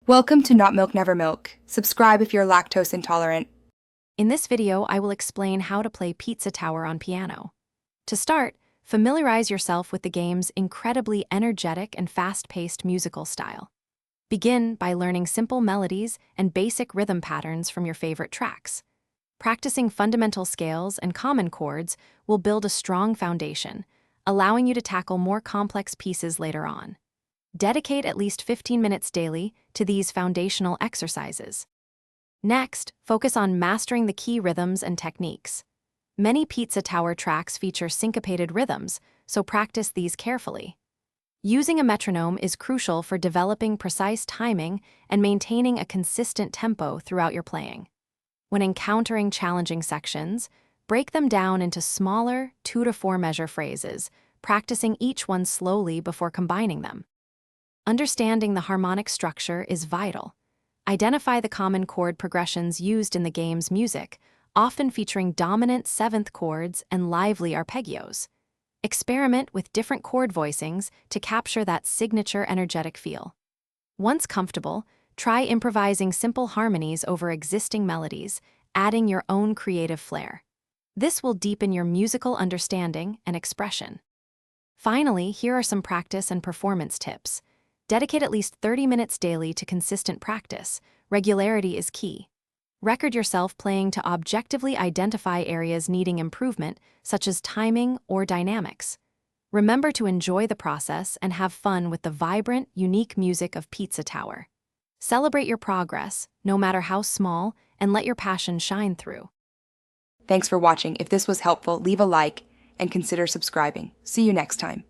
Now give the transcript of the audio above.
Welcome to Not Milk Never Milk. Subscribe if you're lactose intolerant. In this video, I will explain how to play Pizza Tower on piano. To start, familiarize yourself with the game's incredibly energetic and fast-paced musical style. Begin by learning simple melodies and basic rhythm patterns from your favorite tracks. Practicing fundamental scales and common chords will build a strong foundation, allowing you to tackle more complex pieces later on. Dedicate at least 15 minutes daily to these foundational exercises. Next, focus on mastering the key rhythms and techniques. Many Pizza Tower tracks feature syncopated rhythms, so practice these carefully. Using a metronome is crucial for developing precise timing and maintaining a consistent tempo throughout your playing. When encountering challenging sections, break them down into smaller 2 to 4 measure phrases, practicing each one slowly before combining them. Understanding the harmonic structure is vital. Identify the common chord progressions used in the game's music, often featuring dominant seventh chords and lively arpeggios. Experiment with different chord voicings to capture that signature energetic feel. Once comfortable, try improvising simple harmonies over existing melodies, adding your own creative flair. This will deepen your musical understanding and expression. Finally, here are some practice and performance tips. Dedicate at least 30 minutes daily to consistent practice. Regularity is key. Record yourself playing to objectively identify areas needing improvement, such as timing or dynamics. Remember to enjoy the process and have fun with the vibrant, unique music of Pizza Tower. Celebrate your progress, no matter how small, and let your passion shine through. Thanks for watching. If this was helpful, leave a like and consider subscribing. See you next time.